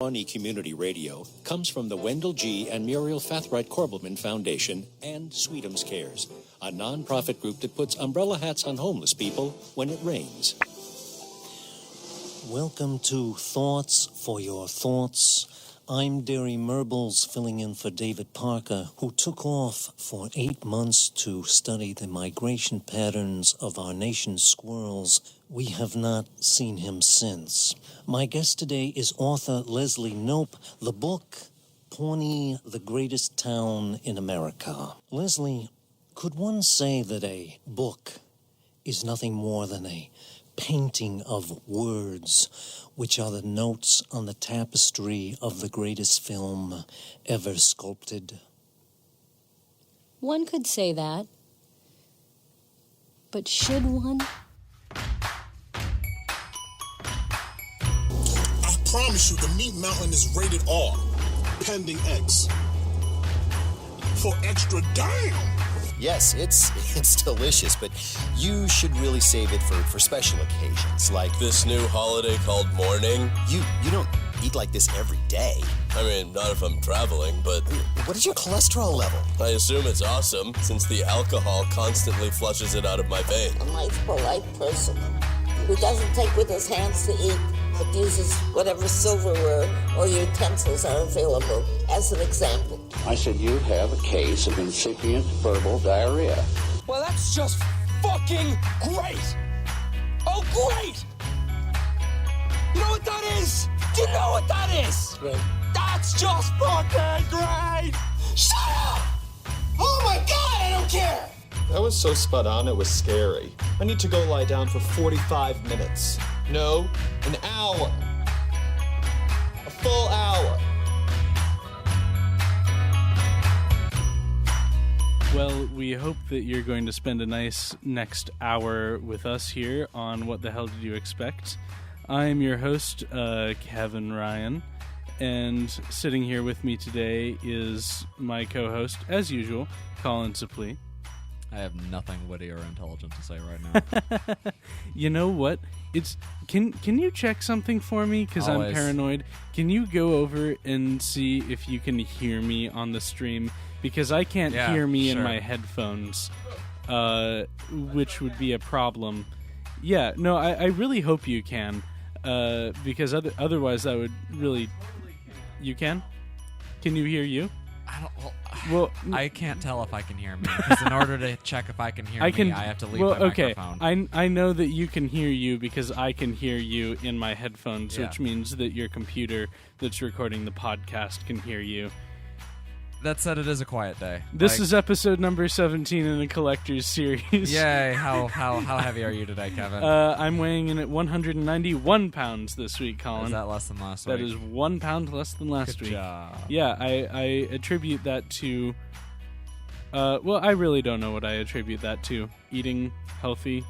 Pawnee Community Radio comes from the Wendell G. and Muriel Fathright-Corbelman Foundation and Sweetums Cares, a non-profit group that puts umbrella hats on homeless people when it rains. Welcome to Thoughts for Your Thoughts. I'm Derry Merbles, filling in for David Parker, who took off for 8 months to study the migration patterns of our nation's squirrels. We have not seen him since. My guest today is author Leslie Knope. The book, Pawnee, the Greatest Town in America. Leslie, could one say that a book is nothing more than a painting of words, which are the notes on the tapestry of the greatest film ever sculpted? One could say that. But should one? I promise you the meat mountain is rated R, pending X. For extra damn! Yes, it's delicious, but you should really save it for special occasions, like this new holiday called morning. You don't eat like this every day. I mean, not if I'm traveling, but... What is your cholesterol level? I assume it's awesome, since the alcohol constantly flushes it out of my veins. A nice, polite person who doesn't take with his hands to eat, but uses whatever silverware or utensils are available as an example. I said you have a case of incipient verbal diarrhea. Well, that's just fucking great! Oh, great! You know what that is? Do you know what that is? Right. That's just fucking great! Shut up! Oh my god, I don't care! That was so spot on, it was scary. I need to go lie down for 45 minutes. No, an hour. A full hour. Well, we hope that you're going to spend a nice next hour with us here on What the Hell Did You Expect? I'm your host, Kevin Ryan, and sitting here with me today is my co-host, as usual, Colin Suplee. I have nothing witty or intelligent to say right now. You know what? Can you check something for me? Because I'm paranoid. Can you go over and see if you can hear me on the stream? Because I can't hear me in my headphones, which would be a problem. Yeah, no, I really hope you can, because otherwise that would really... You can? Can you hear you? Well, I can't tell if I can hear me, because in order to check if I can hear me, I have to leave my microphone. I know that you can hear you because I can hear you in my headphones, which means that your computer that's recording the podcast can hear you. That said, it is a quiet day. This is episode number 17 in the Collector's Series. Yay! How heavy are you today, Kevin? I'm weighing in at 191 pounds this week, Colin. Is that less than last week? That is 1 pound less than last week. Good job. Yeah, I attribute that to... well, I really don't know what I attribute that to. Eating healthy,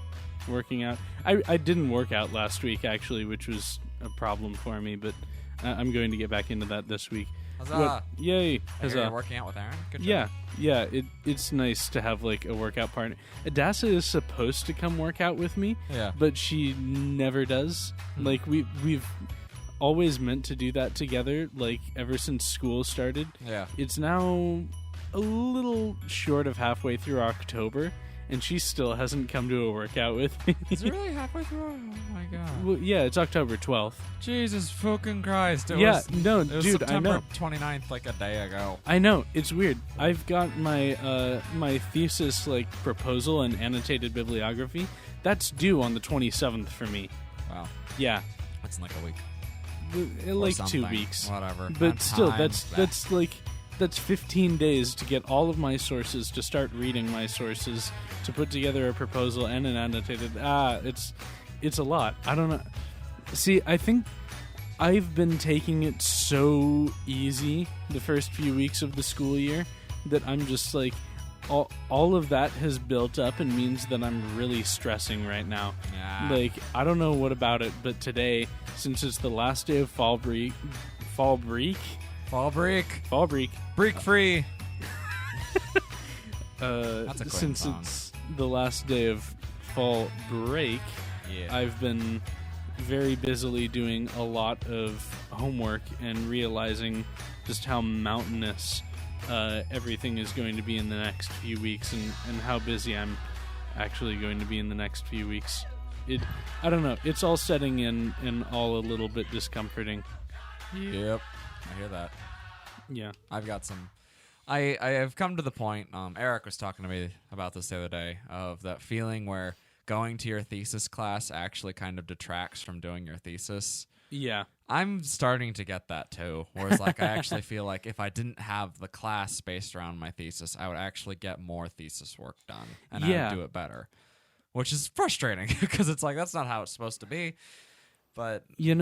working out. I didn't work out last week, actually, which was a problem for me, but I'm going to get back into that this week. Huzzah! Yay! Huzzah! You're working out with Aaron? Good job. Yeah. It's nice to have like a workout partner. Adassa is supposed to come work out with me, but she never does. Like we've always meant to do that together. Like ever since school started. Yeah. It's now a little short of halfway through October, and she still hasn't come to a workout with me. Is it really halfway through? Oh my god. Well, yeah, it's October 12th. Jesus fucking Christ. It was September I know. 29th, like a day ago. I know, it's weird. I've got my my thesis like proposal and annotated bibliography. That's due on the 27th for me. Wow. Yeah. That's in like a week. Like 2 weeks. Whatever. But still, that's like... That's 15 days to get all of my sources, to start reading my sources, to put together a proposal and an annotated... It's a lot. I don't know. See, I think I've been taking it so easy the first few weeks of the school year that I'm just like... All of that has built up and means that I'm really stressing right now. Yeah. Like, I don't know what about it, but today, since it's the last day of fall break... Break free. That's a since song. It's the last day of fall break, I've been very busily doing a lot of homework and realizing just how mountainous everything is going to be in the next few weeks, and how busy I'm actually going to be in the next few weeks. I don't know. It's all setting in and all a little bit discomforting. Yep, I hear that. Yeah, I've got some. I have come to the point. Eric was talking to me about this the other day, of that feeling where going to your thesis class actually kind of detracts from doing your thesis. Yeah. I'm starting to get that too. Whereas like I actually feel like if I didn't have the class based around my thesis, I would actually get more thesis work done and I would do it better. Which is frustrating because it's like that's not how it's supposed to be. But I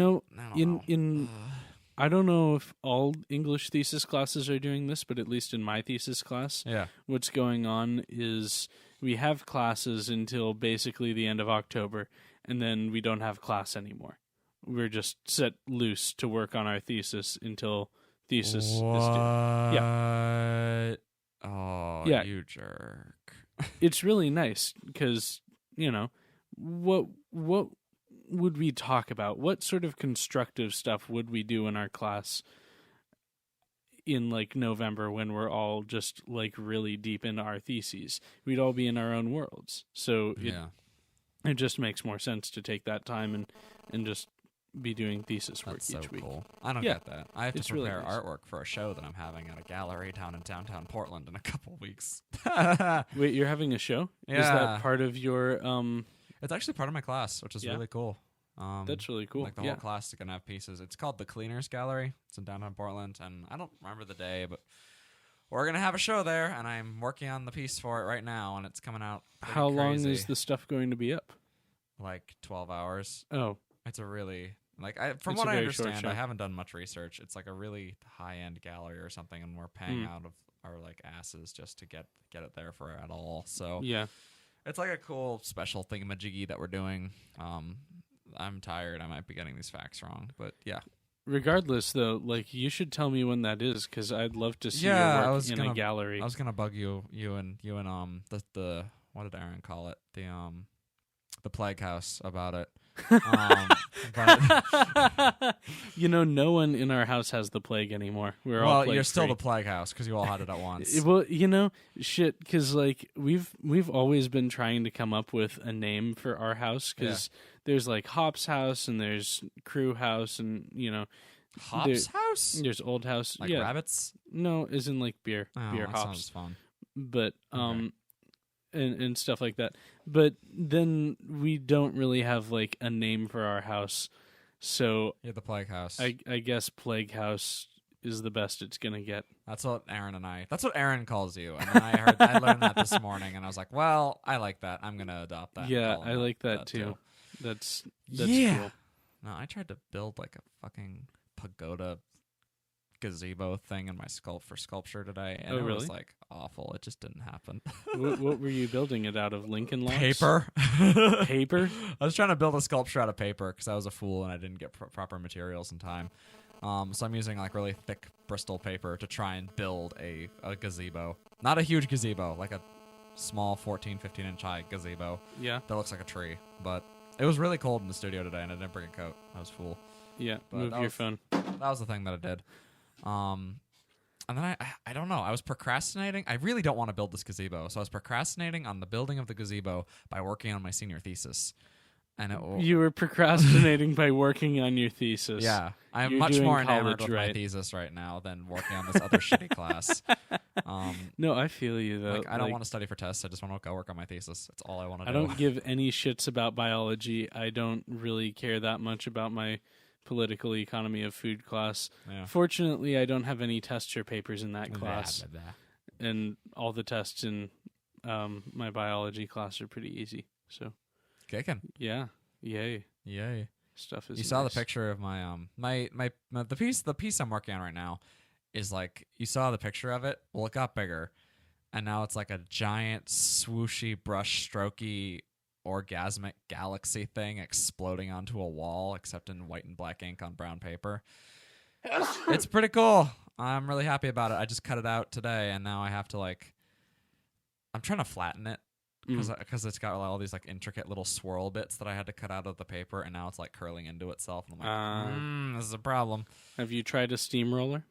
don't know if all English thesis classes are doing this, but at least in my thesis class, what's going on is we have classes until basically the end of October, and then we don't have class anymore. We're just set loose to work on our thesis until thesis is due. Yeah. Oh, yeah. You jerk. It's really nice because, what would we talk about? What sort of constructive stuff would we do in our class in like November when we're all just like really deep into our theses? We'd all be in our own worlds. So it just makes more sense to take that time and just be doing thesis work each week. Cool. I don't get that. I have to prepare artwork for a show that I'm having at a gallery down in downtown Portland in a couple weeks. Wait, you're having a show? Yeah. Is that part of your It's actually part of my class, which is really cool. That's really cool. Like the whole class is going to have pieces. It's called the Cleaners Gallery. It's in downtown Portland, and I don't remember the day, but we're going to have a show there, and I'm working on the piece for it right now, and it's coming out How crazy. long is the stuff going to be up? Like 12 hours. Oh. It's a really... from what I understand, I haven't done much research. It's like a really high-end gallery or something, and we're paying out of our like asses just to get it there for at all. So it's like a cool special thingamajiggy that we're doing. I'm tired. I might be getting these facts wrong, but yeah. Regardless, though, like you should tell me when that is because I'd love to see your work in a gallery. I was gonna bug you and the what did Aaron call it? The Plague House about it. But no one in our house has the plague anymore. We're all plague-free. You're still the Plague House because you all had it at once. Well, shit, because like we've always been trying to come up with a name for our house because there's like Hop's house and there's Crew house and Hop's house. There's Old House, like rabbits. No, as in like beer that hops. Sounds fun. But And stuff like that. But then we don't really have like a name for our house. So the Plague House. I guess Plague House is the best it's gonna get. That's what Aaron calls you. And then I learned that this morning and I was like, well, I like that. I'm gonna adopt that. Yeah, I like that too. That's cool. No, I tried to build like a fucking pagoda gazebo thing in my sculpture today, and it was like awful. It just didn't happen. What were you building it out of? Lincoln Logs? Paper. Paper? I was trying to build a sculpture out of paper because I was a fool and I didn't get proper materials in time. So I'm using like really thick Bristol paper to try and build a gazebo. Not a huge gazebo, like a small 14, 15-inch high gazebo. Yeah. That looks like a tree. But it was really cold in the studio today and I didn't bring a coat. I was a fool. Yeah, but move your phone. That was the thing that I did. And then I don't know. I was procrastinating. I really don't want to build this gazebo, so I was procrastinating on the building of the gazebo by working on my senior thesis. And you were procrastinating by working on your thesis. Yeah, I'm much more enamored with my thesis right now than working on this other shitty class. No, I feel you though. I don't want to study for tests. I just want to go work on my thesis. That's all I want to do. I don't give any shits about biology. I don't really care that much about my political economy of food class. Yeah. Fortunately, I don't have any tests or papers in that class. And all the tests in my biology class are pretty easy. So, kicking. Yeah. Yay. Stuff is. You saw the picture of my the piece I'm working on right now is like you saw the picture of it. Well, it got bigger, and now it's like a giant swooshy brush strokey orgasmic galaxy thing exploding onto a wall, except in white and black ink on brown paper. It's pretty cool. I'm really happy about it. I just cut it out today, and now I have to I'm trying to flatten it because it's got all these like intricate little swirl bits that I had to cut out of the paper, and now it's like curling into itself. And I'm like, this is a problem. Have you tried a steamroller?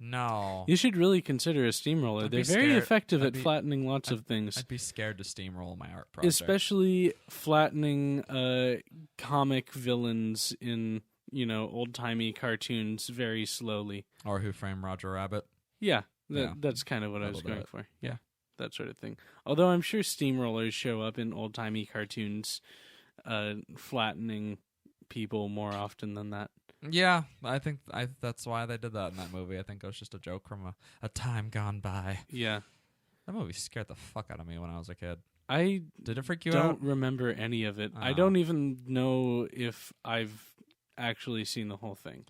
No. You should really consider a steamroller. They're very effective at flattening lots of things. I'd be scared to steamroll my art project. Especially flattening comic villains in, old-timey cartoons very slowly. Or Who Framed Roger Rabbit. Yeah, that's kind of what I was going for. Yeah, that sort of thing. Although I'm sure steamrollers show up in old-timey cartoons flattening people more often than that. Yeah, I think that's why they did that in that movie. I think it was just a joke from a time gone by. Yeah. That movie scared the fuck out of me when I was a kid. Did it freak you out? I don't remember any of it. I don't even know if I've actually seen the whole thing.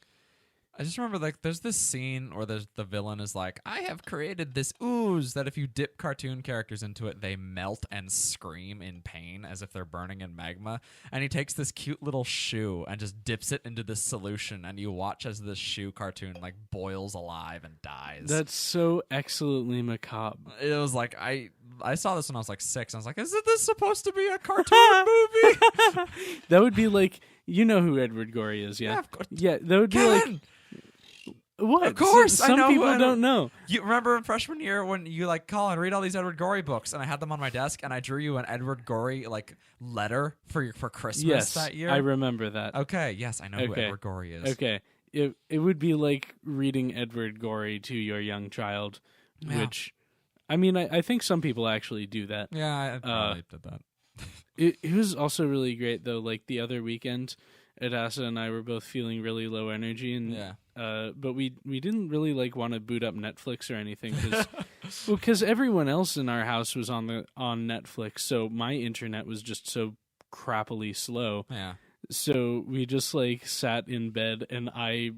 I just remember, like, there's this scene where the villain is like, I have created this ooze that if you dip cartoon characters into it, they melt and scream in pain as if they're burning in magma. And he takes this cute little shoe and just dips it into this solution, and you watch as this shoe cartoon, like, boils alive and dies. That's so excellently macabre. It was like, I saw this when I was like 6, and I was like, isn't this supposed to be a cartoon movie? That would be like, you know who Edward Gorey is, yeah? Yeah, of course. Yeah, that would Kevin! be like... What? Of course, some I know. people don't know. You remember in freshman year when you like, Colin, read all these Edward Gorey books, and I had them on my desk, and I drew you an Edward Gorey like letter for Christmas that year. I remember that. Okay, yes, I know who Edward Gorey is. Okay, it would be like reading Edward Gorey to your young child, which, I mean, I think some people actually do that. Yeah, I probably did that. It was also really great though. Like the other weekend, Adasa and I were both feeling really low energy, and but we didn't really like want to boot up Netflix or anything because everyone else in our house was on Netflix, so my internet was just so crappily slow. Yeah. So we just like sat in bed, and I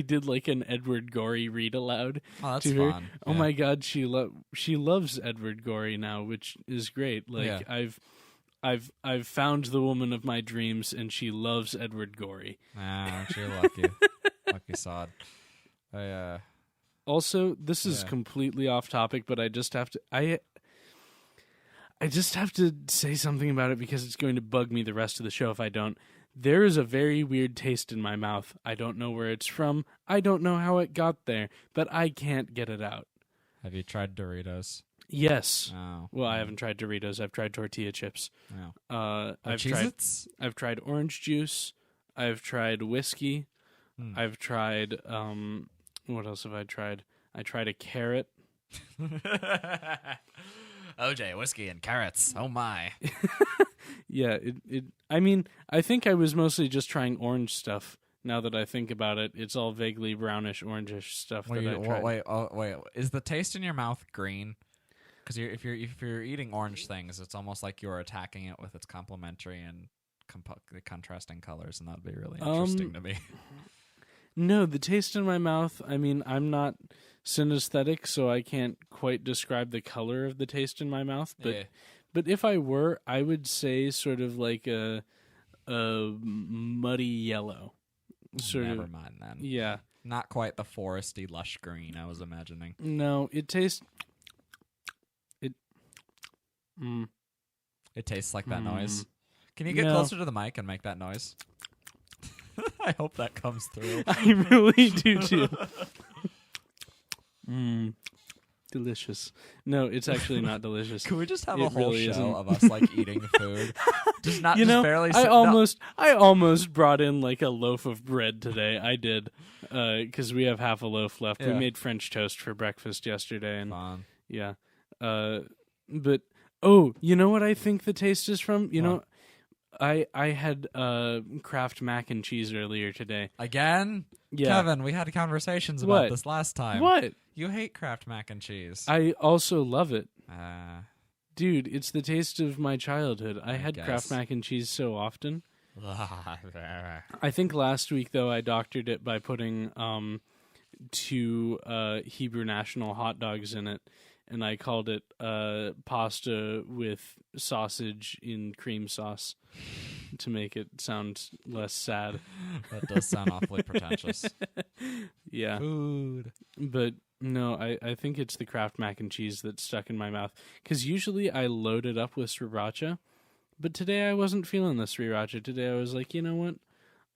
did like an Edward Gorey read aloud. Oh, that's to her. fun. Oh my God, she loves Edward Gorey now, which is great. Like I've found the woman of my dreams, and she loves Edward Gorey. Aren't you lucky? Lucky sod. Also, this is completely off topic, but I just have to say something about it because it's going to bug me the rest of the show if I don't. There is a very weird taste in my mouth. I don't know where it's from. I don't know how it got there, but I can't get it out. Have you tried Doritos? Yes. Oh. Well, I haven't tried Doritos. I've tried tortilla chips. Oh. I've tried orange juice. I've tried whiskey. I've tried what else have I tried? I tried a carrot. OJ, whiskey and carrots. Oh my. Yeah, I mean, I think I was mostly just trying orange stuff. Now that I think about it, it's all vaguely brownish, orangish stuff that I tried. Wait. Is the taste in your mouth green? Because if you're eating orange things, it's almost like you're attacking it with its complementary and contrasting colors, and that'd be really interesting to me. No, the taste in my mouth, I mean, I'm not synesthetic, so I can't quite describe the color of the taste in my mouth, but if I were, I would say sort of like a muddy yellow. Never mind then. Yeah. Not quite the foresty, lush green I was imagining. No, it tastes... It tastes like that noise. Can you get closer to the mic and make that noise? I hope that comes through. I really do too. Delicious. No, it's actually not delicious. Can we just have a whole show of us like eating food? Just not barely. I almost brought in like a loaf of bread today. I did, because we have half a loaf left. We made French toast for breakfast yesterday, and yeah. But you know what I think the taste is from? You know, I had Kraft mac and cheese earlier today. Again? Yeah. Kevin, we had conversations about this last time. What? You hate Kraft mac and cheese. I also love it. Dude, it's the taste of my childhood. I had Kraft mac and cheese so often. I think last week, though, I doctored it by putting 2 Hebrew National hot dogs in it. And I called it pasta with sausage in cream sauce to make it sound less sad. That does sound awfully pretentious. Yeah. Food. But no, I think it's the Kraft mac and cheese that's stuck in my mouth. Because usually I load it up with sriracha, but today I wasn't feeling the sriracha. Today I was like, you know what?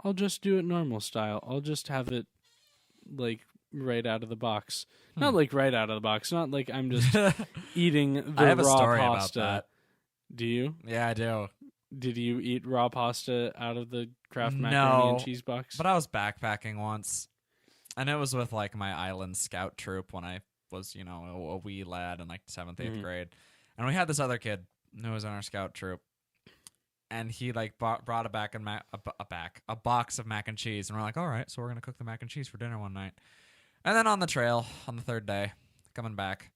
I'll just do it normal style. I'll just have it like right out of the box. Not like right out of the box. Not like I'm just eating the I have a raw story pasta. about that. Do you? Yeah, I do. Did you eat raw pasta out of the Kraft macaroni and cheese box? But I was backpacking once, and it was with like my island scout troop when I was, a wee lad in like 7th, 8th grade. And we had this other kid who was in our scout troop, and he like brought a box of mac and cheese, and we're like, all right, so we're gonna cook the mac and cheese for dinner one night. And then on the trail, on the 3rd day, coming back,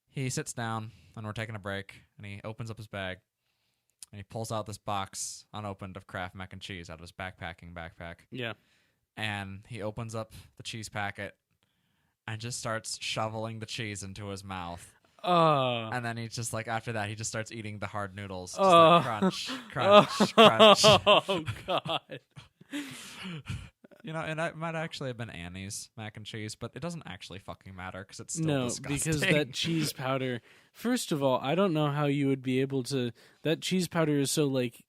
he sits down, and we're taking a break, and he opens up his bag, and he pulls out this box unopened of Kraft mac and cheese out of his backpacking backpack. Yeah. And he opens up the cheese packet and just starts shoveling the cheese into his mouth. And then he just like after that he just starts eating the hard noodles. Just like crunch, crunch, crunch. Oh God. And it might actually have been Annie's mac and cheese, but it doesn't actually fucking matter because it's still disgusting. Because that cheese powder. First of all, I don't know how you would be able to. That cheese powder is so like,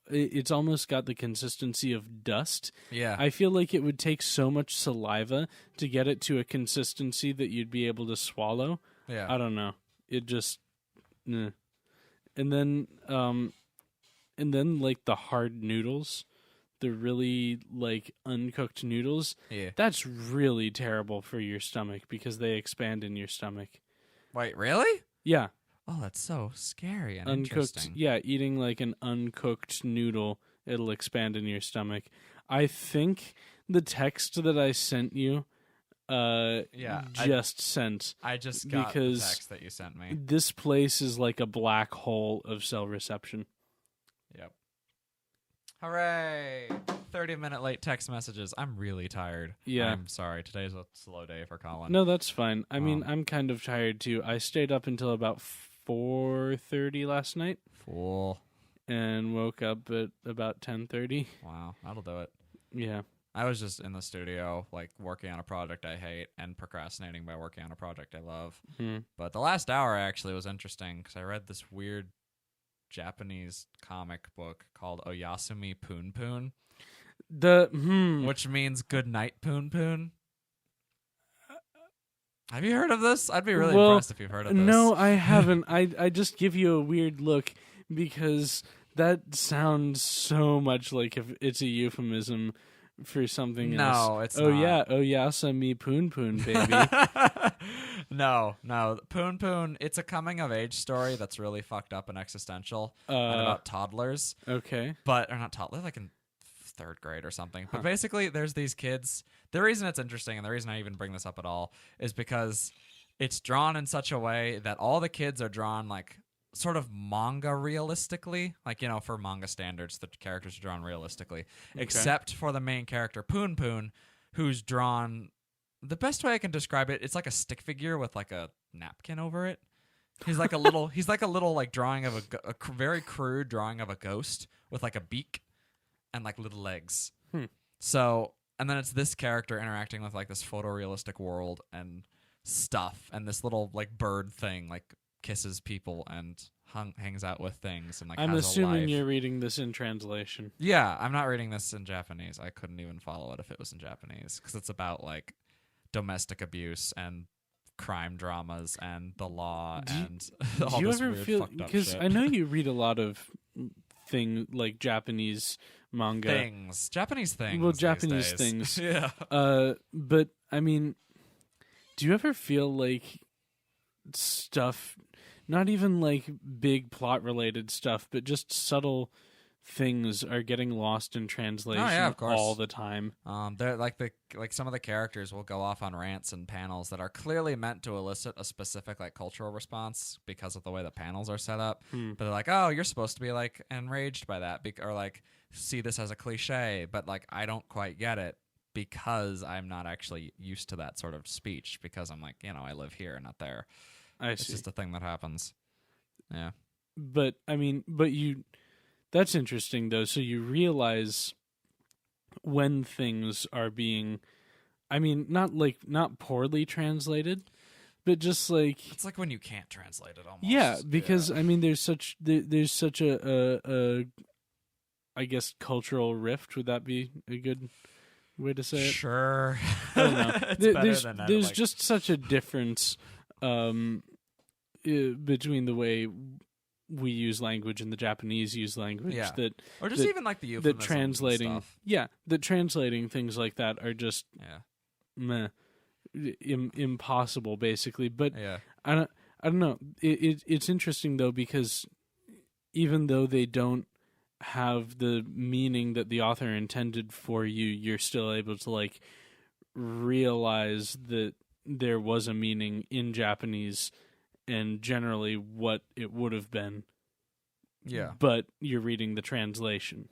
it's almost got the consistency of dust. Yeah, I feel like it would take so much saliva to get it to a consistency that you'd be able to swallow. Yeah, I don't know. It just, and then like the hard noodles. The really like uncooked noodles, that's really terrible for your stomach because they expand in your stomach. Wait, really? Yeah. Oh, that's so scary and Uncooked, interesting. yeah, eating like an uncooked noodle, it'll expand in your stomach. I think the text that I sent you, I just got the text that you sent me. This place is like a black hole of cell reception. Yep. Hooray! 30-minute late text messages. I'm really tired. Yeah. I'm sorry. Today's a slow day for Colin. No, that's fine. I mean, I'm kind of tired too. I stayed up until about 4:30 last night. Fool. And woke up at about 10:30. Wow, that'll do it. Yeah. I was just in the studio, like, working on a project I hate and procrastinating by working on a project I love. But the last hour actually was interesting because I read this weird Japanese comic book called Oyasumi Poon Poon, which means good night Poon Poon. Have you heard of this? I'd be really impressed if you've heard of this. No, I haven't. I just give you a weird look because that sounds so much like if it's a euphemism for something else. No, it's not. not. Oyasumi Poon Poon, baby. No. Poon Poon, it's a coming-of-age story that's really fucked up and existential and about toddlers. Okay. Or not toddlers, like in 3rd grade or something. But basically, there's these kids. The reason it's interesting and the reason I even bring this up at all is because it's drawn in such a way that all the kids are drawn like sort of manga realistically. Like, for manga standards, the characters are drawn realistically. Except for the main character, Poon Poon, who's drawn... The best way I can describe it, it's like a stick figure with like a napkin over it. He's like a little like drawing of a very crude drawing of a ghost with like a beak and like little legs. So, and then it's this character interacting with like this photorealistic world and stuff, and this little like bird thing like kisses people and hangs out with things and like. I'm has assuming a life. you're reading this in translation. Yeah, I'm not reading this in Japanese. I couldn't even follow it if it was in Japanese because it's about like domestic abuse and crime dramas and the law and all do you this ever weird feel fucked up because shit. I know you read a lot of like Japanese manga Japanese things. Well, Japanese days. things. Yeah. But I mean, do you ever feel like stuff, not even like big plot related stuff, but just subtle things are getting lost in translation all the time? They're like some of the characters will go off on rants and panels that are clearly meant to elicit a specific like cultural response because of the way the panels are set up. But they're like, oh, you're supposed to be like enraged by that, or like see this as a cliche, but like I don't quite get it because I'm not actually used to that sort of speech because I'm like, I live here, not there. It's just a thing that happens. Yeah. But I mean, that's interesting though. So you realize when things are being, I mean, not poorly translated, but just like it's like when you can't translate it almost. Yeah, because I mean, there's such a I guess cultural rift. Would that be a good way to say it? Sure. I don't know. There's like... just such a difference between the way we use language and the Japanese use language. Yeah. Or just that, even like the euphemisms that translating, and stuff. Yeah, that translating things like that are just meh, impossible, basically. But I don't know. It's interesting though, because even though they don't have the meaning that the author intended for you, you're still able to like realize that there was a meaning in Japanese and generally what it would have been. Yeah. But you're reading the translation.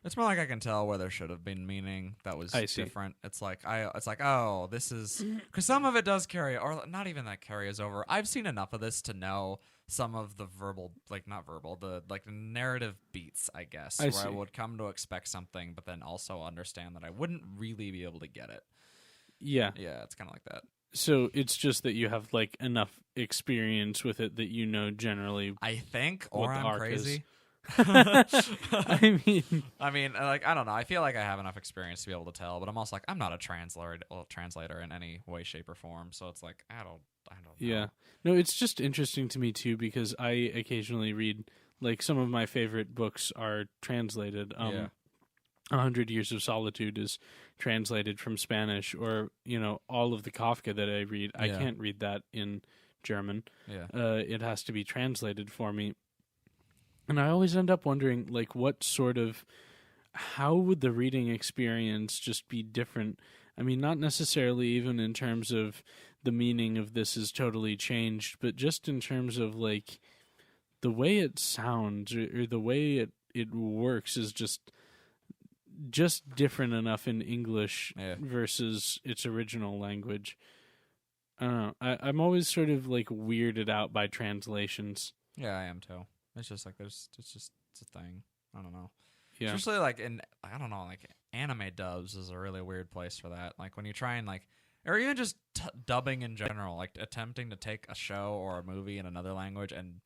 It's more like I can tell where there should have been meaning that was different. It's like oh, this is because some of it does carry, or not even that carries over. I've seen enough of this to know some of the the narrative beats, I guess, I would come to expect something, but then also understand that I wouldn't really be able to get it. Yeah. Yeah, it's kind of like that. So it's just that you have like enough experience with it that you know generally. I think, or I'm crazy. I mean, like, I don't know. I feel like I have enough experience to be able to tell, but I'm also like, I'm not a translator in any way, shape, or form. So it's like, I don't know. Yeah. No, it's just interesting to me too, because I occasionally read, like, some of my favorite books are translated. 100 Years of Solitude is translated from Spanish, or, you know, all of the Kafka that I read. I can't read that in German. Yeah. It has to be translated for me. And I always end up wondering, like, how would the reading experience just be different? I mean, not necessarily even in terms of the meaning of this is totally changed, but just in terms of, like, the way it sounds or the way it works is just different enough in English versus its original language. I don't know. I'm always sort of, like, weirded out by translations. Yeah, I am too. It's just like it's a thing. I don't know. Yeah. Especially like I don't know, like anime dubs is a really weird place for that. Like when you try and like, or even just dubbing in general, like attempting to take a show or a movie in another language and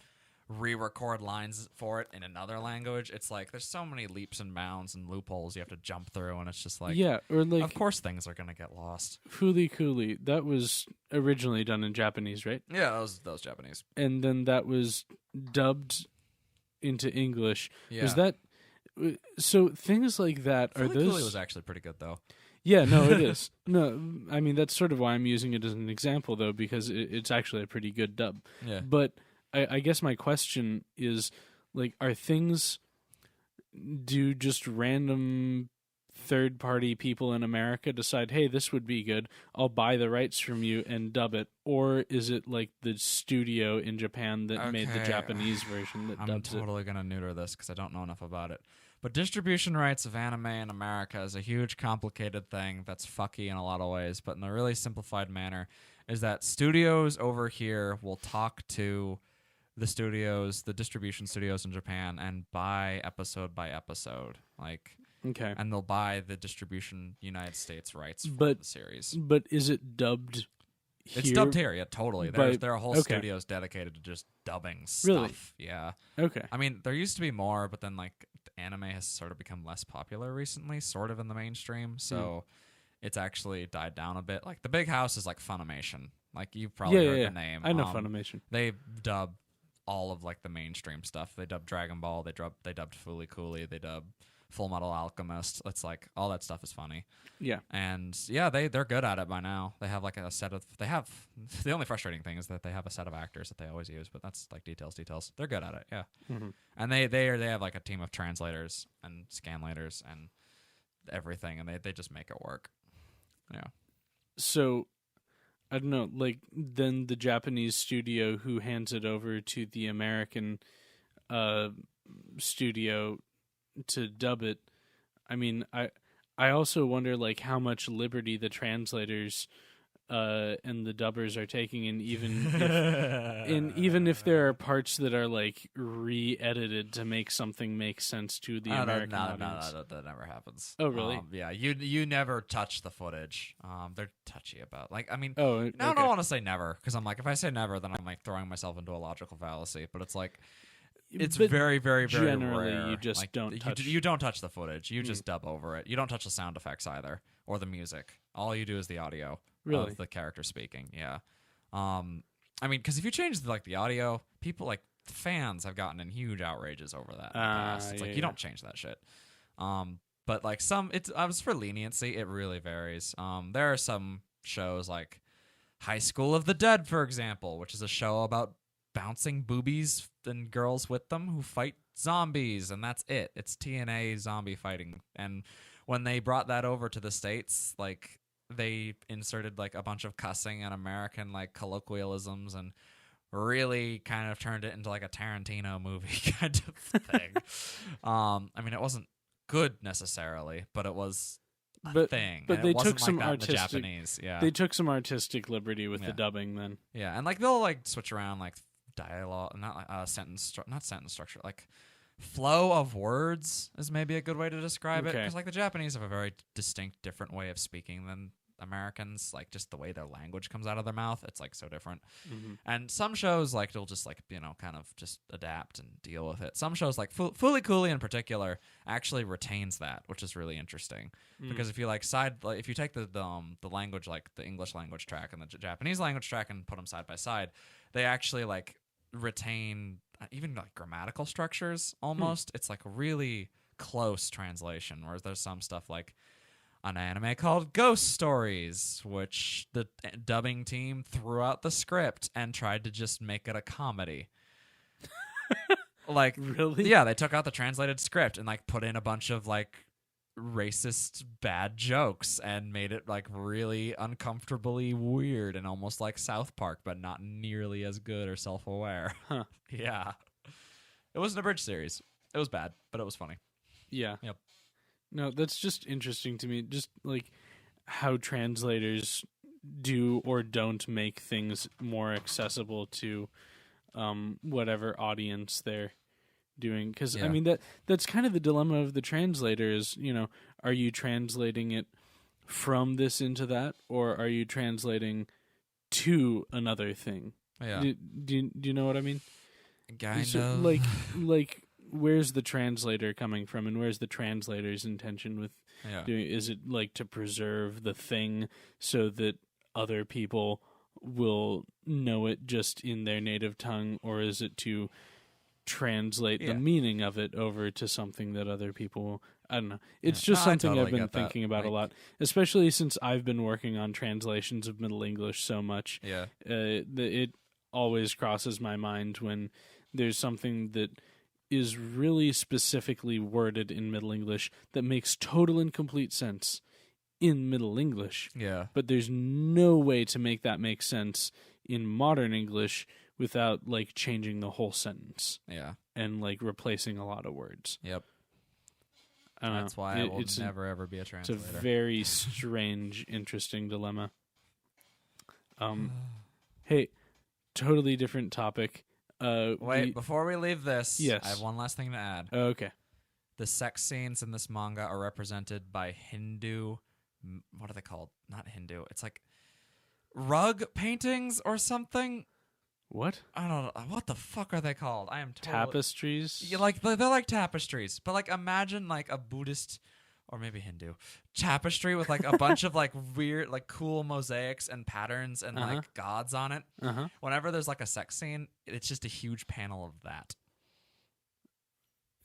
re-record lines for it in another language. It's like there's so many leaps and bounds and loopholes you have to jump through, and it's just like, or like, of course things are gonna get lost. Fooly Cooley, that was originally done in Japanese, right? Yeah, that was Japanese, and then that was dubbed into English. Yeah. Was that so? Things like that are Fooly those? Cooley was actually pretty good though. Yeah, no, it is. No, I mean that's sort of why I'm using it as an example though, because it's actually a pretty good dub. Yeah, but I guess my question is, like, are things, do just random third-party people in America decide, hey, this would be good, I'll buy the rights from you and dub it, or is it like the studio in Japan that made the Japanese version that dubs it? I'm totally going to neuter this because I don't know enough about it. But distribution rights of anime in America is a huge, complicated thing that's fucky in a lot of ways, but in a really simplified manner is that studios over here will talk to the distribution studios in Japan, and buy episode by episode, like, and they'll buy the distribution United States rights for the series. But is it dubbed here? It's dubbed here, yeah, totally. There are whole studios dedicated to just dubbing stuff. Really? Yeah. Okay. I mean, there used to be more, but then like anime has sort of become less popular recently, sort of in the mainstream. So it's actually died down a bit. Like the big house is like Funimation. Like you've probably heard the name. I know Funimation. They dub all of like the mainstream stuff. They dubbed Dragon Ball. They dubbed Fooly Cooley. They dubbed Full Metal Alchemist. It's like all that stuff is funny. Yeah. And yeah, they're good at it by now. They have like a set of the only frustrating thing is that they have a set of actors that they always use, but that's like details. They're good at it, yeah. Mm-hmm. And they have like a team of translators and scanlators and everything, and they just make it work. Yeah. So I don't know, like, then the Japanese studio who hands it over to the American studio to dub it, I mean, I also wonder, like, how much liberty the translators and the dubbers are taking, and even if there are parts that are like re-edited to make something make sense to the American audience. No, that never happens. Oh, really? Yeah, you never touch the footage. They're touchy about, like, I mean, Oh, I don't want to say never, because I'm like, if I say never, then I'm like throwing myself into a logical fallacy. But it's like, it's But very, very, very generally, rare. you just like, don't touch. You don't touch the footage. You just dub over it. You don't touch the sound effects either, or the music. All you do is the audio. Really? Of the character speaking, yeah. I mean, because if you change the audio, people like fans have gotten in huge outrages over that. In the past. It's like you don't change that shit. But like I was for leniency. It really varies. There are some shows like High School of the Dead, for example, which is a show about bouncing boobies and girls with them who fight zombies, and that's it. It's TNA zombie fighting. And when they brought that over to the States, like, they inserted like a bunch of cussing and American like colloquialisms and really kind of turned it into like a Tarantino movie kind of thing. I mean, it wasn't good necessarily, but it was a thing. But and they it wasn't took some like that in the artistic. Japanese. Yeah, They took some artistic liberty with the dubbing then. Yeah, and like they'll like switch around like dialogue, not like not sentence structure, like flow of words is maybe a good way to describe it, because like the Japanese have a very distinct, different way of speaking than Americans. Like just the way their language comes out of their mouth, it's like so different. And some shows like they'll just like, you know, kind of just adapt and deal with it. Some shows like Fooly Cooley in particular actually retains that, which is really interesting, because if you like if you take the language, like the English language track and the Japanese language track, and put them side by side, they actually like retain even like grammatical structures almost. It's like a really close translation, whereas there's some stuff like an anime called Ghost Stories, which the dubbing team threw out the script and tried to just make it a comedy. Like, really? Yeah, they took out the translated script and like put in a bunch of like racist bad jokes and made it like really uncomfortably weird and almost like South Park, but not nearly as good or self-aware. Huh. Yeah. It was an abridged series. It was bad, but it was funny. Yeah. Yep. No, that's just interesting to me. Just like how translators do or don't make things more accessible to whatever audience they're doing. Because I mean that's kind of the dilemma of the translator is, you know, are you translating it from this into that, or are you translating to another thing? Yeah. Do you know what I mean? Kind of. Like where's the translator coming from, and where's the translator's intention with doing? Is it like to preserve the thing so that other people will know it just in their native tongue, or is it to translate the meaning of it over to something that other people? I don't know. It's just something I've been thinking about a lot, especially since I've been working on translations of Middle English so much. Yeah, it always crosses my mind when there's something that is really specifically worded in Middle English that makes total and complete sense in Middle English. Yeah. But there's no way to make that make sense in modern English without like changing the whole sentence. Yeah. And like replacing a lot of words. Yep. That's why I will never ever be a translator. It's a very strange, interesting dilemma. Hey, totally different topip. Wait, before we leave this, yes. I have one last thing to add. Okay. The sex scenes in this manga are represented by Hindu. What are they called? Not Hindu. It's like rug paintings or something. What? I don't know. What the fuck are they called? I am totally... Tapestries? Yeah, like they're like tapestries, but like imagine like a Buddhist or maybe Hindu tapestry with like a bunch of like weird, like cool mosaics and patterns and like gods on it. Whenever there's like a sex scene, it's just a huge panel of that.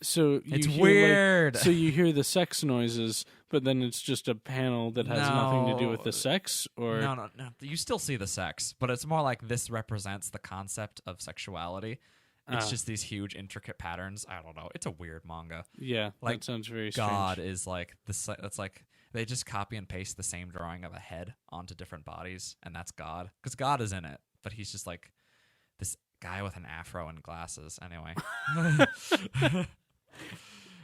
So it's weird. So you hear the sex noises, but then it's just a panel that has nothing to do with the sex, or no. You still see the sex, but it's more like this represents the concept of sexuality. It's just these huge, intricate patterns. I don't know. It's a weird manga. Yeah, like that sounds very God strange. is like this. That's like they just copy and paste the same drawing of a head onto different bodies, and that's God, because God is in it, but he's just like this guy with an afro and glasses. Anyway,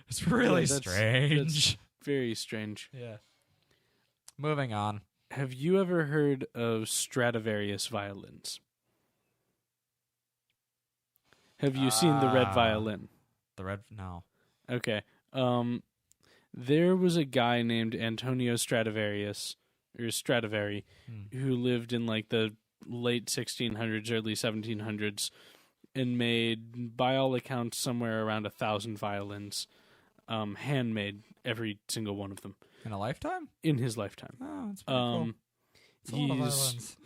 it's really strange. That's very strange. Yeah. Moving on. Have you ever heard of Stradivarius violins? Have you seen the red violin? No. Okay. There was a guy named Antonio Stradivarius, or Stradivari, who lived in like the late 1600s, early 1700s, and made, by all accounts, somewhere around 1,000 violins, handmade, every single one of them. In a lifetime? In his lifetime. Oh, that's pretty cool. It's a lot of violins.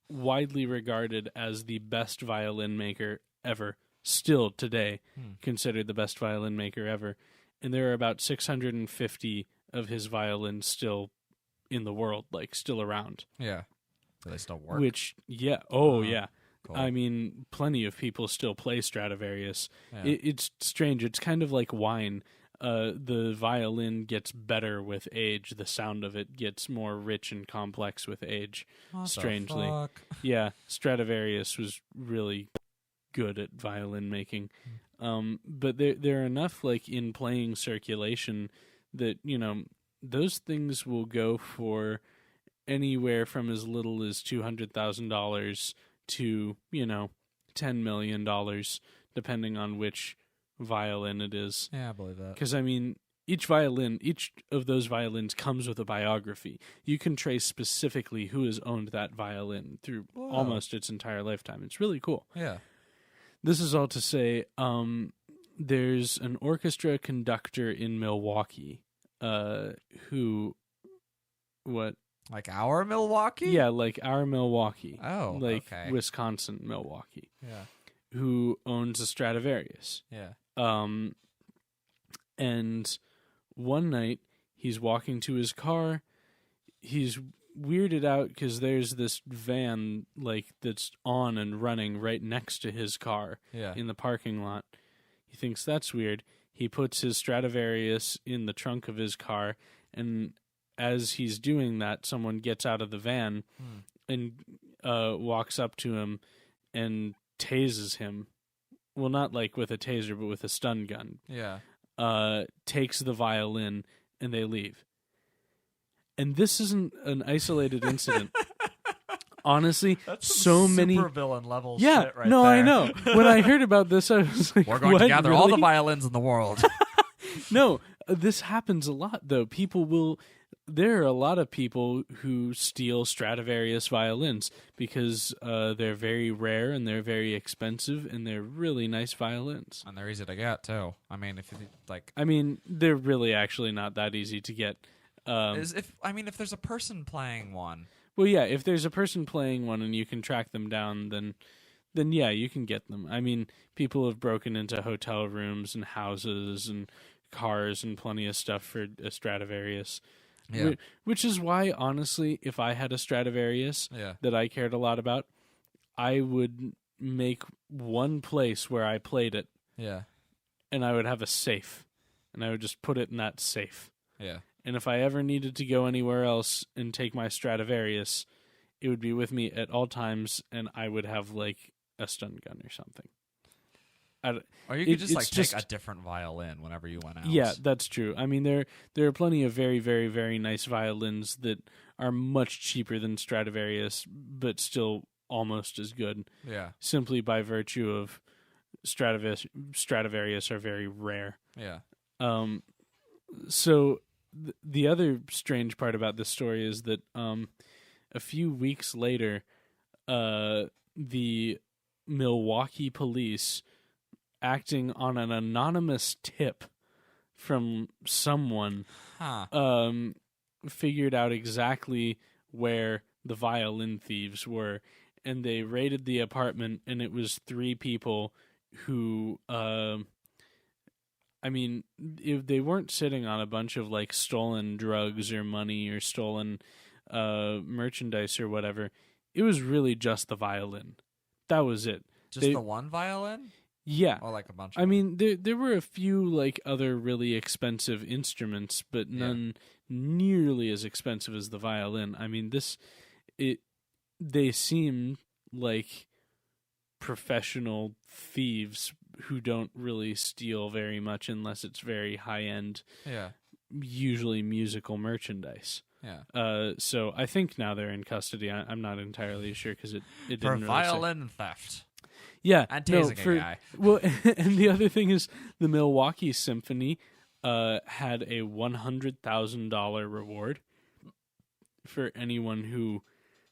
Widely regarded as the best violin maker ever, still today considered the best violin maker ever. And there are about 650 of his violins still in the world, like still around. Yeah. Do they still work? Which, yeah. Oh, yeah. Cool. I mean, plenty of people still play Stradivarius. Yeah. It's strange. It's kind of like wine. The violin gets better with age. The sound of it gets more rich and complex with age. What strangely. the fuck? Yeah, Stradivarius was really good at violin making. But there are enough, like, in playing circulation that, you know, those things will go for anywhere from as little as $200,000 to, you know, $10 million, depending on which violin it is. Yeah, I believe that. Because, I mean, each of those violins comes with a biography. You can trace specifically who has owned that violin through almost its entire lifetime. It's really cool. Yeah. This is all to say, there's an orchestra conductor in Milwaukee who... What? Like our Milwaukee? Yeah, like our Milwaukee. Oh, like okay. Wisconsin, Milwaukee. Yeah. Who owns a Stradivarius. Yeah. And one night, he's walking to his car. He's weirded out because there's this van like that's on and running right next to his car in the parking lot. He thinks that's weird. He puts his Stradivarius in the trunk of his car, and as he's doing that, someone gets out of the van and walks up to him and tases him. Well, not like with a taser, but with a stun gun. Yeah. Takes the violin, and they leave. And this isn't an isolated incident. Honestly, that's so many supervillain level yeah, shit right no, there. I know. When I heard about this, I was like, we're going what, to gather really? all the violins in the world. No, this happens a lot, though. There are a lot of people who steal Stradivarius violins because they're very rare and they're very expensive and they're really nice violins. And they're easy to get, too. I mean, if you like... I mean, they're really actually not that easy to get. If there's a person playing one... Well, yeah, if there's a person playing one and you can track them down, then yeah, you can get them. I mean, people have broken into hotel rooms and houses and cars and plenty of stuff for a Stradivarius. Yeah. Which is why, honestly, if I had a Stradivarius that I cared a lot about, I would make one place where I played it. Yeah. And I would have a safe. And I would just put it in that safe. Yeah. And if I ever needed to go anywhere else and take my Stradivarius, it would be with me at all times, and I would have, like, a stun gun or something. Or you could just take a different violin whenever you went out. Yeah, that's true. I mean, there are plenty of very, very, very nice violins that are much cheaper than Stradivarius, but still almost as good. Yeah. Simply by virtue of Stradivarius are very rare. Yeah. So the other strange part about this story is that a few weeks later, the Milwaukee police, acting on an anonymous tip from someone, figured out exactly where the violin thieves were, and they raided the apartment, and it was 3 people who, they weren't sitting on a bunch of, like, stolen drugs or money or stolen merchandise or whatever. It was really just the violin. That was it. Just the one violin? Yeah. Or like a bunch of I mean, there were a few, like, other really expensive instruments, but none nearly as expensive as the violin. I mean, they seem like professional thieves who don't really steal very much unless it's very high-end, usually musical merchandise. Yeah. So I think now they're in custody. I'm not entirely sure because it didn't For really say. violin theft. Yeah, And tasing a guy. Well, and the other thing is the Milwaukee Symphony had a $100,000 reward for anyone who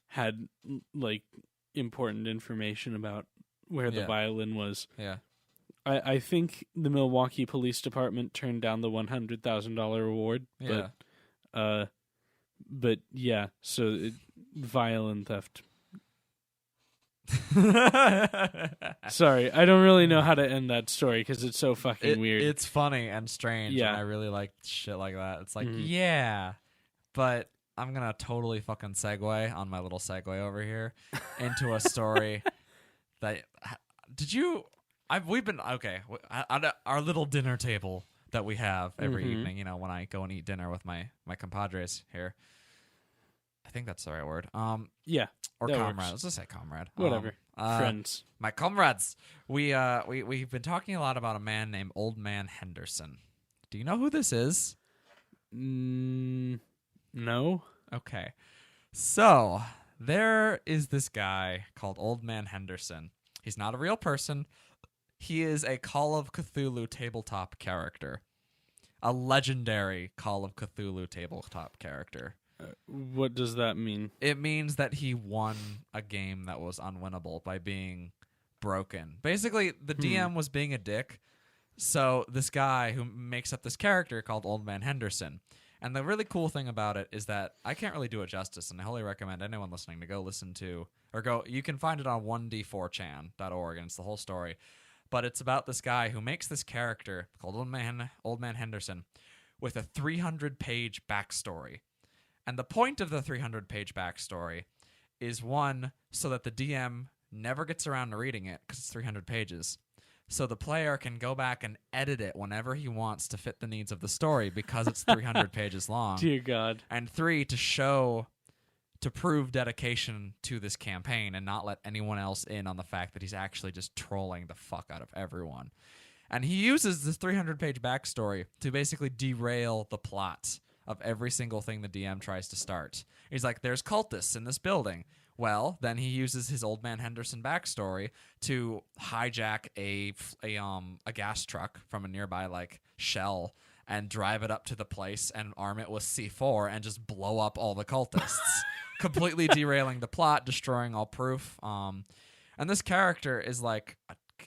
had like important information about where the violin was. Yeah. I think the Milwaukee Police Department turned down the $100,000 reward. Yeah. But yeah, so violin theft. Sorry, I don't really know how to end that story because it's so fucking weird. It's funny and strange. Yeah. And I really like shit like that. It's like, yeah, but I'm gonna totally fucking segue on my little segue over here into a story that we've been at our little dinner table that we have every evening. You know, when I go and eat dinner with my compadres here. I think that's the right word. Yeah, or comrade. Works. Let's just say comrade. Whatever. Friends. My comrades. We've been talking a lot about a man named Old Man Henderson. Do you know who this is? No. Okay. So there is this guy called Old Man Henderson. He's not a real person. He is a Call of Cthulhu tabletop character. A legendary Call of Cthulhu tabletop character. What does that mean? It means that he won a game that was unwinnable by being broken. Basically, the DM was being a dick. So this guy who makes up this character called Old Man Henderson. And the really cool thing about it is that I can't really do it justice, and I highly recommend anyone listening to go listen to, you can find it on 1d4chan.org, and it's the whole story. But it's about this guy who makes this character called Old Man Henderson with a 300-page backstory. And the point of the 300-page backstory is, one, so that the DM never gets around to reading it because it's 300 pages. So the player can go back and edit it whenever he wants to fit the needs of the story because it's 300 pages long. Dear God. And 3, to prove dedication to this campaign and not let anyone else in on the fact that he's actually just trolling the fuck out of everyone. And he uses this 300-page backstory to basically derail the plot of every single thing the DM tries to start. He's like, there's cultists in this building. Well, then he uses his Old Man Henderson backstory to hijack a gas truck from a nearby shell and drive it up to the place and arm it with C4 and just blow up all the cultists, completely derailing the plot, destroying all proof. And this character is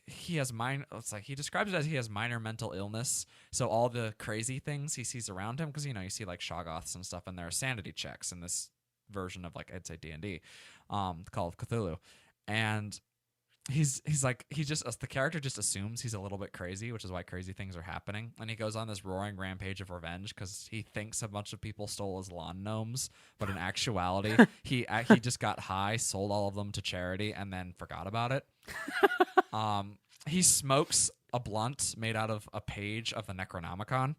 he describes it as he has minor mental illness. So all the crazy things he sees around him, because you see Shoggoths and stuff, and there are sanity checks in this version of I'd say D&D, Call of Cthulhu, and the character just assumes he's a little bit crazy, which is why crazy things are happening, and he goes on this roaring rampage of revenge because he thinks a bunch of people stole his lawn gnomes, but in actuality he just got high, sold all of them to charity, and then forgot about it. He smokes a blunt made out of a page of the Necronomicon,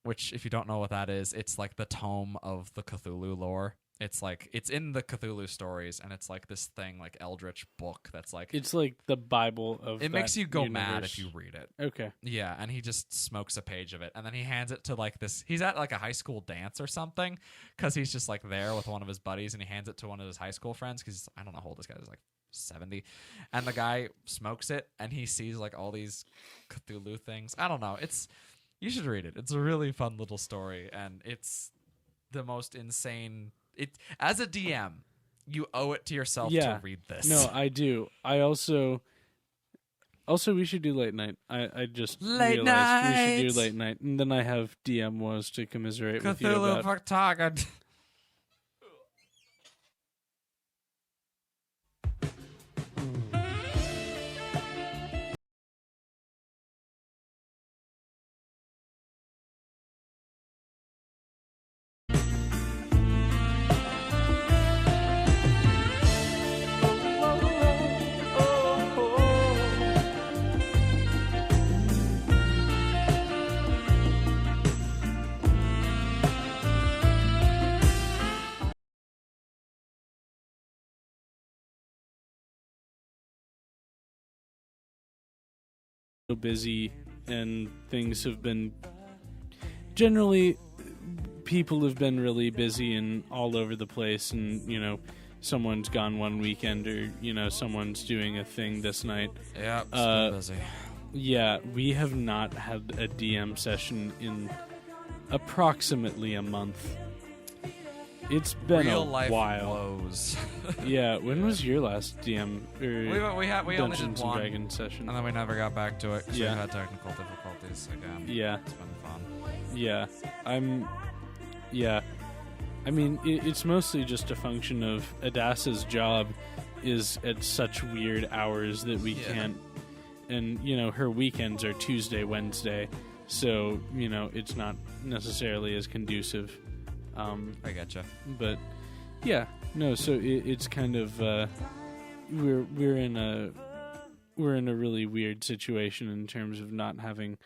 which, if you don't know what that is, it's the tome of the Cthulhu lore. It's it's in the Cthulhu stories, and it's this thing, eldritch book that's it's the Bible of it makes you go universe. mad if you read it. Okay. Yeah, and he just smokes a page of it, and then he hands it to this. He's at a high school dance or something, because he's just there with one of his buddies, and he hands it to one of his high school friends, because I don't know how old this guy is, 70, and the guy smokes it, and he sees all these Cthulhu things. I don't know. You should read it. It's a really fun little story, and it's the most insane. As a DM, you owe it to yourself to read this. No, I do. I also we should do late night. I just late realized night. we should do late night, and then I have DM woes to commiserate with you Cthulhu about. target. Busy, and things have been generally people have been really busy and all over the place, and someone's gone one weekend, or someone's doing a thing this night. Yeah, it's been busy. Yeah, we have not had a DM session in approximately a month. It's been Real a life while. Woes. Yeah, when was your last DM or we only did Dungeons and one, Dragons session? and then we never got back to it. 'Cause Yeah. we've had technical difficulties again. Yeah. It's been fun. Yeah, I mean, it's mostly just a function of Adassa's job is at such weird hours that we can't, and her weekends are Tuesday, Wednesday, so it's not necessarily as conducive. I getcha. But yeah, no. So it's kind of we're in a really weird situation in terms of not having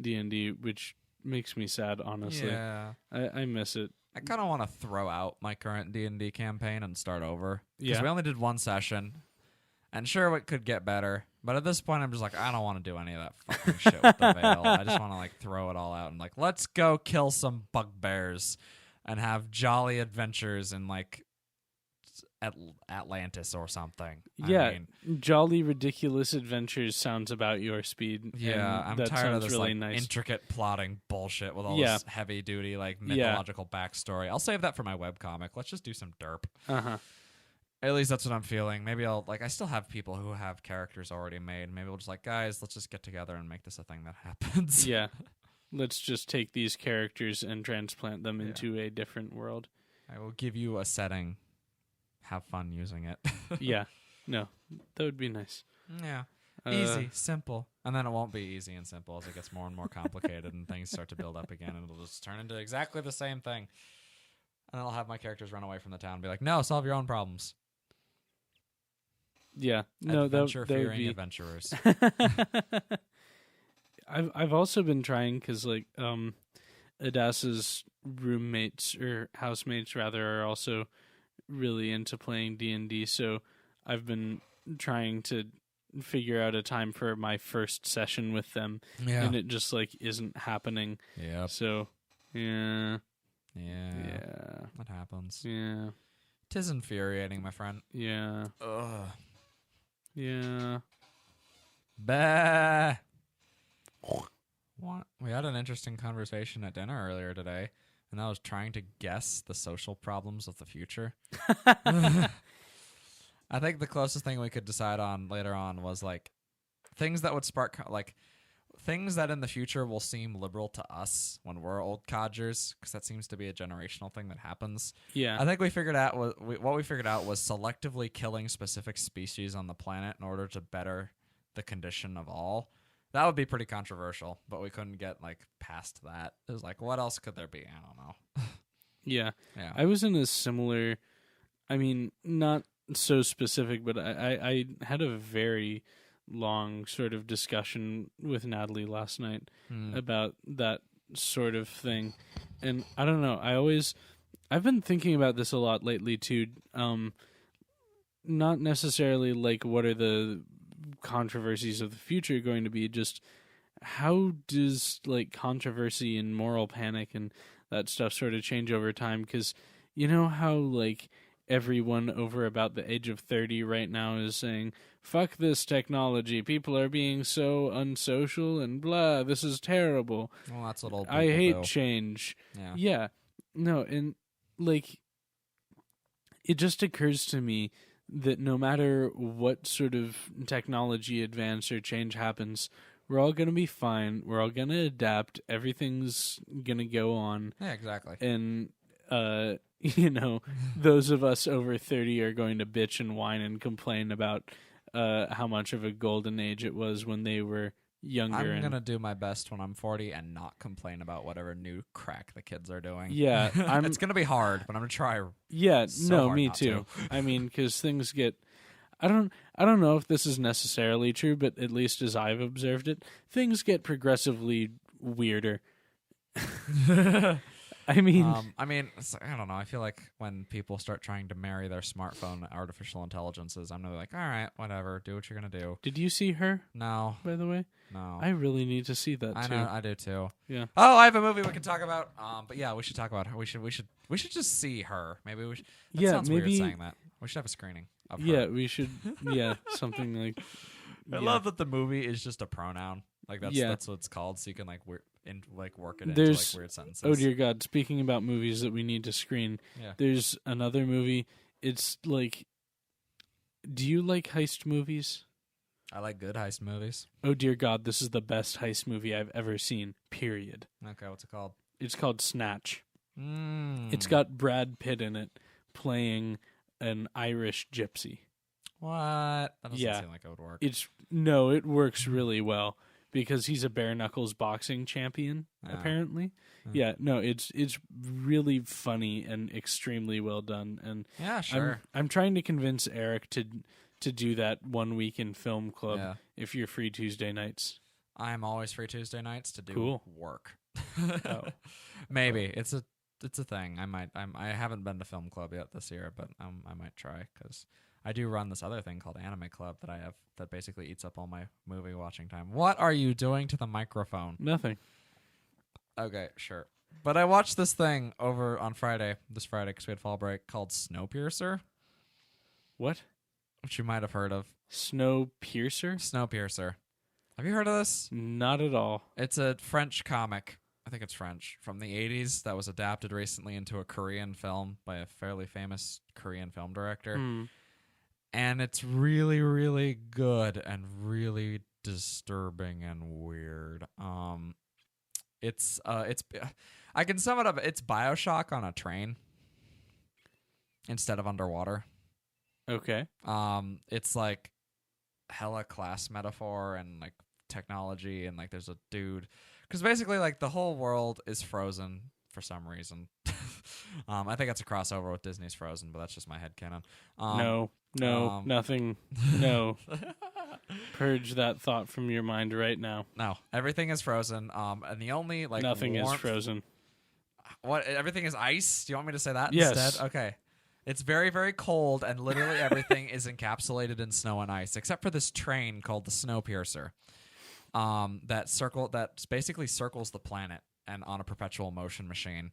D&D, which makes me sad, honestly. Yeah, I miss it. I kind of want to throw out my current D&D campaign and start over. Because Yeah. we only did one session, and sure, it could get better. But at this point, I'm just like, I don't want to do any of that fucking shit with the Veil. I just want to throw it all out and let's go kill some bugbears and have jolly adventures in Atlantis or something. Yeah, I mean, jolly ridiculous adventures sounds about your speed. yeah, and I'm that tired of sounds this really nice. intricate plotting bullshit with all Yeah. this heavy duty mythological backstory. I'll save that for my webcomic. Let's just do some derp. At least that's what I'm feeling. Maybe I'll I still have people who have characters already made. Maybe we'll just guys, let's just get together and make this a thing that happens. Yeah, let's just take these characters and transplant them into a different world. I will give you a setting. Have fun using it. Yeah, no, that would be nice. Yeah. Easy, simple. And then it won't be easy and simple as it gets more and more complicated and things start to build up again, and it'll just turn into exactly the same thing. And then I'll have my characters run away from the town and be like, no, solve your own problems. Yeah, no, that would Adventure-fearing be adventurers. I've also been trying because Adassa's roommates or housemates rather are also really into playing D&D, so I've been trying to figure out a time for my first session with them, and it just isn't happening. Yeah. So yeah. What happens? Yeah. 'Tis infuriating, my friend. Yeah. Ugh. Yeah. Bah. What? We had an interesting conversation at dinner earlier today, and I was trying to guess the social problems of the future. I think the closest thing we could decide on later on was things that would spark things that in the future will seem liberal to us when we're old codgers, because that seems to be a generational thing that happens. Yeah. I think we figured out what we figured out was selectively killing specific species on the planet in order to better the condition of all. That would be pretty controversial, but we couldn't get past that. It was what else could there be? I don't know. Yeah. Yeah. I was in a similar, not so specific, but I had a very long sort of discussion with Natalie last night about that sort of thing. And I don't know, I've been thinking about this a lot lately too. Not necessarily what are the controversies of the future going to be, just how does controversy and moral panic and that stuff sort of change over time? Because you know how everyone over about the age of 30 right now is saying, fuck this technology, people are being so unsocial and blah, this is terrible. Well, that's what old people I hate do. change. Yeah. No, and it just occurs to me that no matter what sort of technology advance or change happens, we're all going to be fine. We're all going to adapt. Everything's going to go on. Yeah, exactly. And, those of us over 30 are going to bitch and whine and complain about how much of a golden age it was when they were younger. I'm going to do my best when I'm 40 and not complain about whatever new crack the kids are doing. Yeah. It's going to be hard, but I'm going to try. Yeah, so no, hard me not too. to. Because things get... I don't know if this is necessarily true, but at least as I've observed it, things get progressively weirder. I mean, I don't know. I feel like when people start trying to marry their smartphone artificial intelligences, I'm really like, all right, whatever, do what you're gonna do. did you see her? No, By the way, no. I really need to see that too. I know, I do too. Yeah. Oh, I have a movie we can talk about. But yeah, we should talk about her. We should just see her. Maybe we should. That sounds weird saying that. We should have a screening of her. Yeah, we should. Yeah, something like. I love that the movie is just a pronoun. Like that's what it's called. So you can like work it into like weird sentences. Oh dear God! Speaking about movies that we need to screen, there's another movie. It's like, do you like heist movies? I like good heist movies. Oh dear God! This is the best heist movie I've ever seen. Period. Okay, what's it called? It's called Snatch. It's got Brad Pitt in it playing an Irish gypsy. What? That doesn't seem like it would work. It works really well because he's a bare knuckles boxing champion, apparently. Yeah, no, it's really funny and extremely well done. And yeah, sure. I'm trying to convince Eric to do that 1 week in film club if you're free Tuesday nights. I'm always free Tuesday nights to do work. Maybe it's a thing. I haven't been to film club yet this year, but I might try because I do run this other thing called Anime Club that I have that basically eats up all my movie watching time. What are you doing to the microphone? Nothing. Okay, sure. But I watched this thing over on this Friday, because we had fall break, called Snowpiercer. What? Which you might have heard of. Snowpiercer? Snowpiercer. Have you heard of this? Not at all. It's a French comic. I think it's French, from the 80s that was adapted recently into a Korean film by a fairly famous Korean film director. And it's really, really good and really disturbing and weird. It's I can sum it up. It's BioShock on a train instead of underwater. Okay. It's like hella class metaphor and like technology and like there's a dude because basically like the whole world is frozen for some reason. I think it's a crossover with Disney's Frozen, but that's just my headcanon. No, nothing. No. Purge that thought from your mind right now. No, everything is frozen. And the only like nothing is frozen. What? Everything is ice? Do you want me to say that yes. instead? Okay. It's very, very cold, and literally everything is encapsulated in snow and ice, except for this train called the Snowpiercer. That basically circles the planet and on a perpetual motion machine.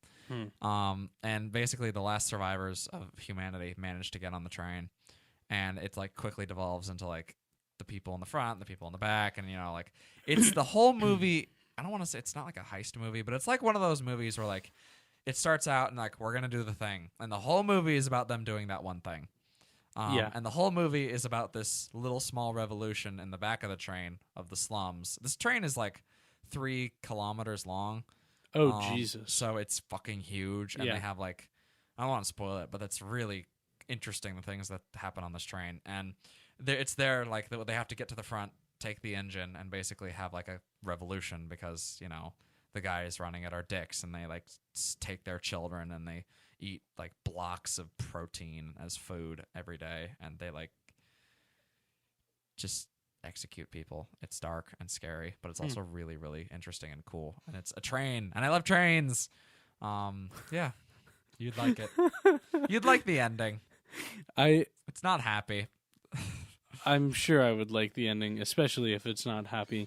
And basically the last survivors of humanity managed to get on the train, and it like quickly devolves into like the people in the front, the people in the back, and like it's the whole movie. I don't want to say it's not like a heist movie, but it's like one of those movies where like it starts out and like we're gonna do the thing, and the whole movie is about them doing that one thing. And the whole movie is about this little small revolution in the back of the train of the slums. This train is like 3 kilometers long. Oh, Jesus. So it's fucking huge. And they have like, I don't want to spoil it, but it's really interesting the things that happen on this train. And it's there like they have to get to the front, take the engine, and basically have like a revolution because, the guys running it are dicks and they like take their children and they eat like blocks of protein as food every day, and they like just execute people. It's dark and scary, but it's also really, really interesting and cool. And it's a train, and I love trains. Yeah, you'd like it. You'd like the ending. It's not happy. I'm sure I would like the ending, especially if it's not happy.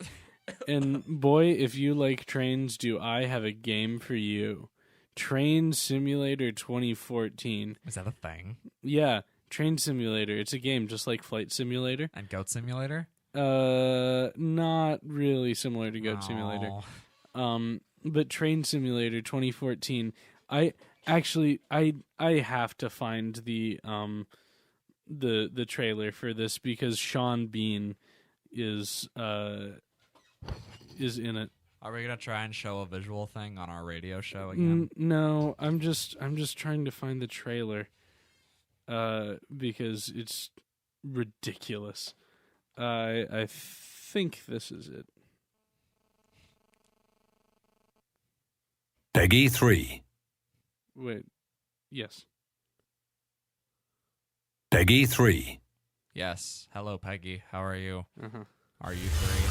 And boy, if you like trains, do I have a game for you. Train Simulator 2014. Is that a thing? Yeah, Train Simulator. It's a game just like Flight Simulator. And Goat Simulator? Not really similar to Goat Simulator. But Train Simulator 2014. I have to find the trailer for this because Sean Bean is in it. Are we gonna try and show a visual thing on our radio show again? No, I'm just trying to find the trailer, because it's ridiculous. I think this is it. Peggy 3. Wait, yes. Peggy 3. Yes. Hello, Peggy. How are you? Uh-huh. Are you 3?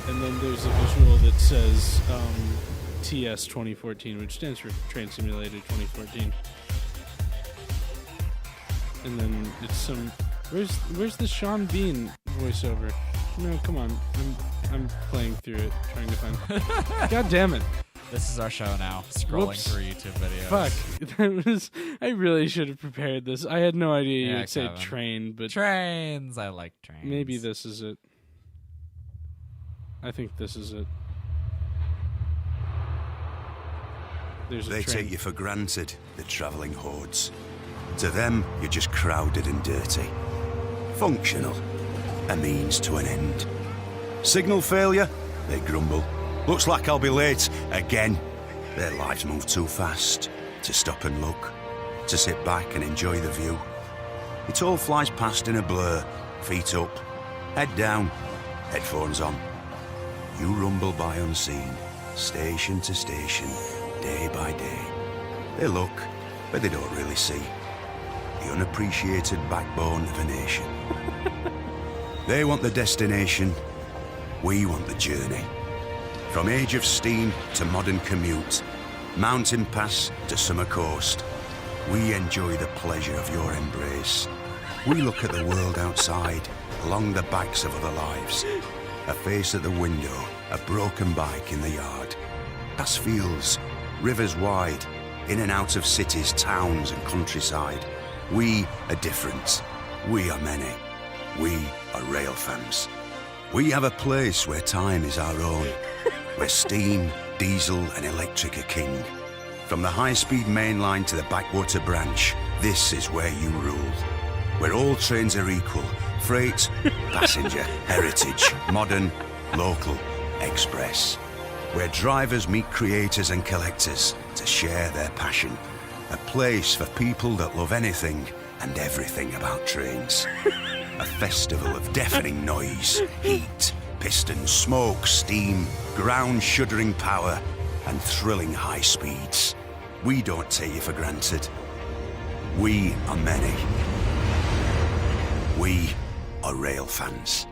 And then there's a visual that says, TS 2014, which stands for Train Simulator 2014. And then it's some... Where's the Sean Bean voiceover? No, come on. I'm playing through it, trying to find... God damn it. This is our show now, scrolling through YouTube videos. Fuck. I really should have prepared this. I had no idea you'd say Kevin. train, but... Trains! I like trains. Maybe this is it. I think this is it. There's a They train. take you for granted, the travelling hordes. To them, you're just crowded and dirty. Functional. A means to an end. Signal failure? They grumble. Looks like I'll be late again. Their lives move too fast to stop and look, to sit back and enjoy the view. It all flies past in a blur, feet up, head down, headphones on. You rumble by unseen, station to station, day by day. They look, but they don't really see. The unappreciated backbone of a nation. They want the destination, we want the journey. From age of steam to modern commute, mountain pass to summer coast, we enjoy the pleasure of your embrace. We look at the world outside, along the backs of other lives. A face at the window, a broken bike in the yard. Past fields, rivers wide, in and out of cities, towns and countryside. We are different. We are many. We are rail fans. We have a place where time is our own, where steam, diesel and electric are king. From the high-speed main line to the backwater branch, this is where you rule. Where all trains are equal, freight, passenger, heritage, modern, local, express. Where drivers meet creators and collectors to share their passion. A place for people that love anything and everything about trains. A festival of deafening noise, heat, pistons, smoke, steam, ground-shuddering power, and thrilling high speeds. We don't take you for granted. We are many. We are rail fans.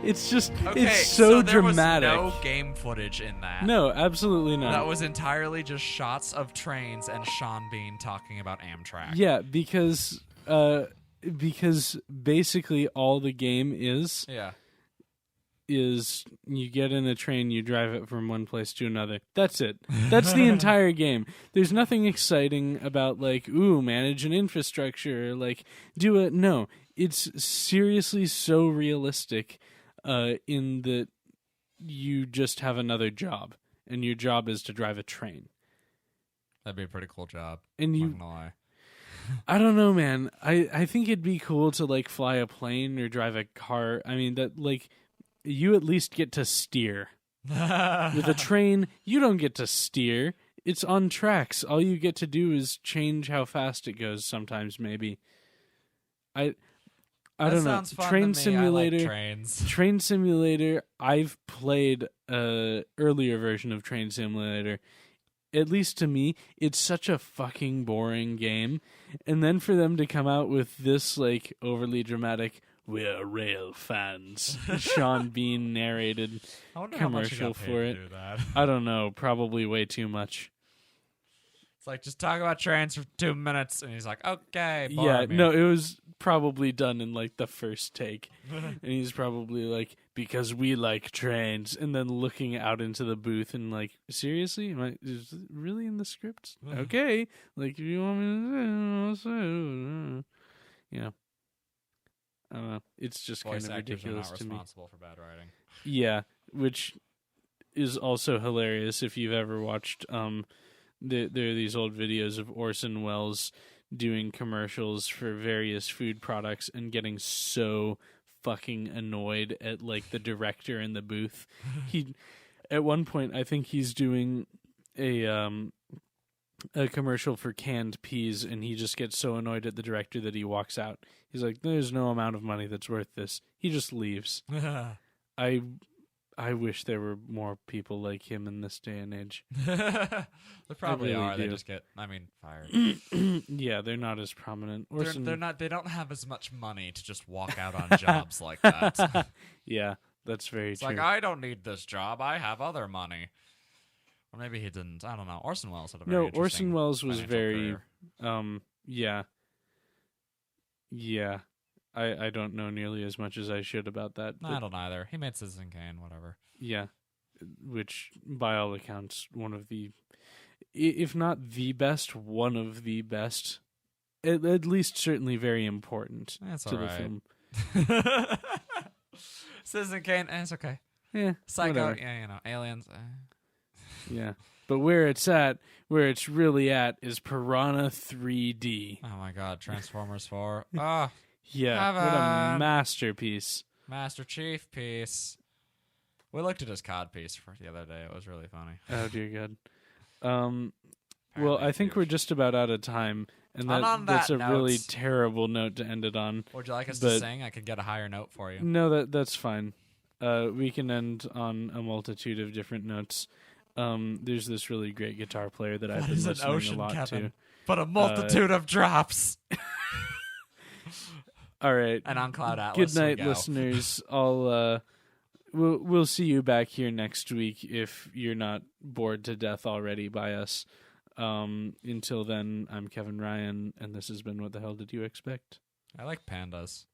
It's just, Okay, it's so there dramatic. was no game footage in that. No, absolutely not. That was entirely just shots of trains and Sean Bean talking about Amtrak. Yeah, because basically all the game is you get in a train, you drive it from one place to another. That's it. That's the entire game. There's nothing exciting about like, ooh, manage an infrastructure, like do it. No, it's seriously so realistic in that you just have another job, and your job is to drive a train. That'd be a pretty cool job. And I'm you, not gonna lie. I don't know, man. I think it'd be cool to like fly a plane or drive a car. I mean, that like you at least get to steer. With a train, you don't get to steer. It's on tracks. All you get to do is change how fast it goes sometimes, maybe. I don't know. Sounds fun Train to me. Simulator. I like trains. Train Simulator. I've played a earlier version of Train Simulator. At least to me, it's such a fucking boring game. And then for them to come out with this like overly dramatic, we're rail fans, Sean Bean narrated commercial for it. Do that. I don't know. Probably way too much. It's like, just talk about trains for 2 minutes, and he's like, okay, bore Yeah, me. no, it was probably done in like the first take. And he's probably like, because we like trains, and then looking out into the booth and like, seriously? Is it really in the script? Okay. Like, if you want me to say, yeah. I don't know. It's just Voice kind of actors are ridiculous not to me. responsible for bad writing. Yeah, which is also hilarious if you've ever watched there are these old videos of Orson Welles doing commercials for various food products and getting so fucking annoyed at like the director in the booth. He at one point, I think he's doing a commercial for canned peas, and he just gets so annoyed at the director that he walks out. He's like, there's no amount of money that's worth this. He just leaves. I wish there were more people like him in this day and age. There probably really are. They do. just get, fired. Yeah, they're not as prominent. They're not. They don't have as much money to just walk out on jobs like that. Yeah, That's very It's true. like, I don't need this job. I have other money. Or maybe he didn't. I don't know. Orson Welles had a very interesting Orson Welles was financial very, career. yeah. I don't know nearly as much as I should about that. No, I don't either. He made Citizen Kane, whatever. Yeah, which, by all accounts, one of the, if not the best, one of the best, at least certainly very important That's to all the film. Citizen Kane, it's okay. Yeah, Psycho, whatever. yeah, Aliens. Yeah, but where it's really at, is Piranha 3D. Oh my God, Transformers 4. Ah, yeah, what a masterpiece. Master Chief piece. We looked at his COD piece for the other day. It was really funny. Oh dear God. Well, I think we're just about out of time, and that's a really terrible note to end it on. Would you like us to sing? I could get a higher note for you. No, that's fine. We can end on a multitude of different notes. There's this really great guitar player that I've been listening a lot to. But a multitude of drops. All right. And on Cloud Atlas. Good night, listeners. We'll see you back here next week if you're not bored to death already by us. Until then, I'm Kevin Ryan, and this has been What the Hell Did You Expect? I like pandas.